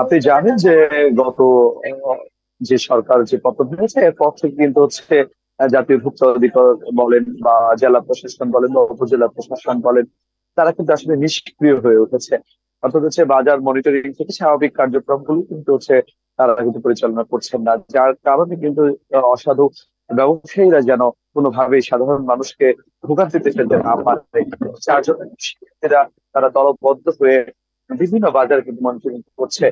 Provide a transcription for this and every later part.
আপনি জানেন যে গত আহ, যে সরকার যে পতন হয়েছে এরপর থেকে কিন্তু হচ্ছে জাতীয় ভোক্তা অধিকার বলেন বা জেলা প্রশাসন বলেন বা উপজেলা প্রশাসন বলেন, তারা কিন্তু আসলে নিষ্ক্রিয় হয়ে উঠেছে। অর্থাৎ হচ্ছে বাজার মনিটরিং থেকে স্বাভাবিক কার্যক্রমগুলো কিন্তু হচ্ছে তারা কিন্তু পরিচালনা করছেন না, যার কারণে কিন্তু অসাধু ব্যবসায়ীরা যেন কোনোভাবেই সাধারণ মানুষকে ভোগান্তিতে ফেলতে না পারে, যার জন্য শিক্ষার্থীরা তারা দলবদ্ধ হয়ে বিভিন্ন বাজার কিন্তু মনিটরিং করছে।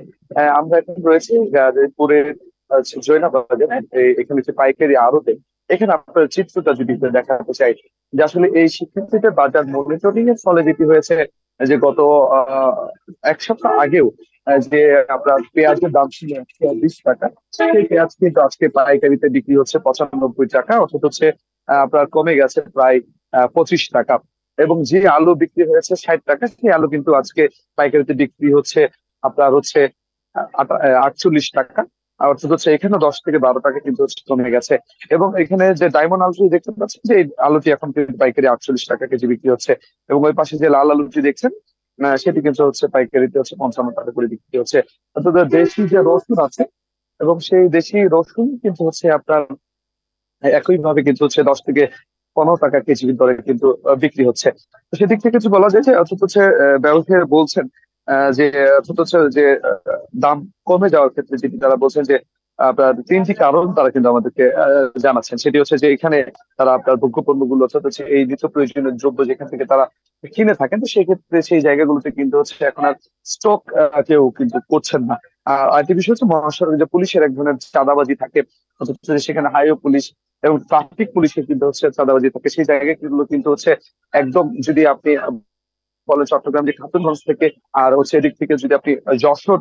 আমরা এখন রয়েছি গাজীপুরের জৈনা বাজারে, এখানে যে পাইকারি আড়তে। এখানে আপনার চিত্রটা যদি একটু দেখাতে চাই, যে আসলে এই শিক্ষার্থীদের বাজার মনিটরিং এর ফলে যেটি হয়েছে, যে গত আহ 1 সপ্তাহ আগেও যে আপনার পেঁয়াজের দাম ছিল 120 টাকা, সেই পেঁয়াজ কিন্তু আজকে পাইকারিতে বিক্রি হচ্ছে 95 টাকা, অর্থাৎ হচ্ছে আপনার কমে গেছে প্রায় 25 টাকা। এবং যে আলু বিক্রি হয়েছে 60 টাকা, সেই আলু কিন্তু আজকে পাইকারিতে বিক্রি হচ্ছে আপনার হচ্ছে 48 টাকা। আর অর্থাৎ হচ্ছে এখানে 10 থেকে 12 টাকা কিন্তু হচ্ছে কমে গেছে। এবং এখানে যে ডায়মন্ড আলুটি দেখতে পাচ্ছেন, যে এই আলুটি এখন কিন্তু পাইকারি 48 টাকা কেজি বিক্রি হচ্ছে। এবং ওই পাশে যে লাল আলুটি দেখছেন, সেটি কিন্তু হচ্ছে পাইকারিতে হচ্ছে 55 টাকা করে বিক্রি হচ্ছে। অর্থাৎ দেশি যে রসুন আছে, এবং সেই দেশি রসুন কিন্তু হচ্ছে আপনার একইভাবে কিন্তু হচ্ছে 10 থেকে 15 টাকা কেজি দরে কিন্তু বিক্রি হচ্ছে। তো সেদিক থেকে কিছু বলা যায় যে অর্থাৎ হচ্ছে ব্যবসায়ীরা বলছেন যে অর্থাৎ হচ্ছে যে দাম কমে যাওয়ার ক্ষেত্রে যেটি তারা বলছেন যে আপনার তিনটি কারণ তারা কিন্তু আমাদেরকে জানাচ্ছেন। সেটি হচ্ছে যে এখানে তারা আপনার ভোগ্য পণ্যগুলো অর্থাৎ হচ্ছে এই নিত্য প্রয়োজনীয় দ্রব্য যেখান থেকে তারা কিনে থাকেন, তো সেই ক্ষেত্রে সেই জায়গাগুলোতে কিন্তু হচ্ছে এখন আর স্টক কেউ কিন্তু করছেন না। আর আরেকটি বিষয় হচ্ছে মহাসড়কে যে পুলিশের এক ধরনের চাঁদাবাজি থাকে, অর্থাৎ হচ্ছে সেখানে হাইওয়ে পুলিশ এবং ট্রাফিক পুলিশের কিন্তু হচ্ছে চাঁদাবাজি থাকে, সেই জায়গাগুলো কিন্তু হচ্ছে একদম, যদি আপনি বলেন চট্টগ্রাম যে খাতুনগঞ্জ থেকে আর হচ্ছে এদিক থেকে যদি আপনি যশোর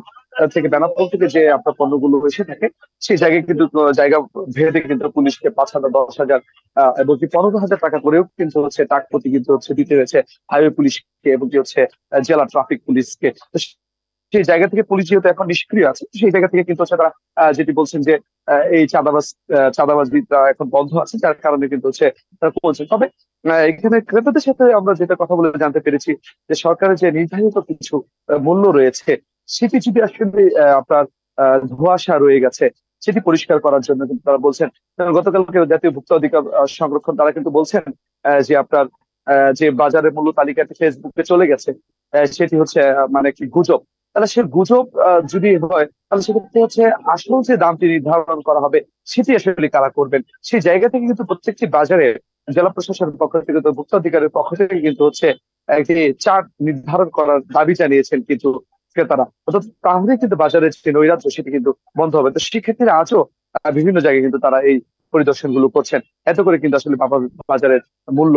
থেকে বেনাপোল থেকে যে আপনার পণ্যগুলো এসে থাকে, সেই জায়গায় কিন্তু জায়গা ভেদে কিন্তু পুলিশকে 5,000, 10,000 এবং কি 15,000 টাকা করেও কিন্তু হচ্ছে টাক প্রতি কিন্তু হচ্ছে দিতে হয়েছে হাইওয়ে পুলিশকে এবং কি হচ্ছে জেলা ট্রাফিক পুলিশকে। তো সেই জায়গা থেকে পুলিশ যেহেতু এখন নিষ্ক্রিয় আছে, সেই জায়গা থেকে কিন্তু হচ্ছে তারা যেটি বলছেন যে এই চাঁদাবাজিটা এখন বন্ধ আছে, যার কারণে কিন্তু হচ্ছে তারা বলছে। তবে এখানে ক্রেতাদের সাথে আমরা যেটা কথা বলে জানতে পেরেছি, যে সরকারের যে নির্ধারিত কিছু মূল্য রয়েছে, সেটি যদি আসলে আপনার ধোঁয়াশা রয়ে গেছে, সেটি পরিষ্কার করার জন্য কিন্তু তারা বলছেন। গতকালকে জাতীয় ভোক্তা অধিকার সংরক্ষণ তারা কিন্তু বলছেন যে আপনার যে বাজারের মূল্য তালিকাটি ফেসবুকে চলে গেছে, সেটি হচ্ছে মানে কি গুজব। তাহলে সে গুজব যদি হয়, তাহলে সেক্ষেত্রে হচ্ছে আসল যে দামটি নির্ধারণ করা হবে, সেটি আসলে কারা করবেন? সেই জায়গা থেকে কিন্তু প্রত্যেকটি বাজারে জেলা প্রশাসনের পক্ষ থেকে, তো ভোক্তাধিকারের পক্ষ থেকে কিন্তু হচ্ছে একটি চার্ট নির্ধারণ করার দাবি জানিয়েছেন কিন্তু ক্রেতারা। অর্থাৎ তাহলে কিন্তু বাজারের যে নৈরাজ্য সেটি কিন্তু বন্ধ হবে। তো সেক্ষেত্রে আজও বিভিন্ন জায়গায় কিন্তু তারা এই পরিদর্শন গুলো করছেন। এত করে কিন্তু আসলে বাজারের মূল্য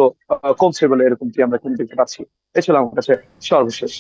কমছে বলে এরকমটি আমরা কিন্তু দেখতে পাচ্ছি। এ ছিল আমার কাছে সর্বশেষ।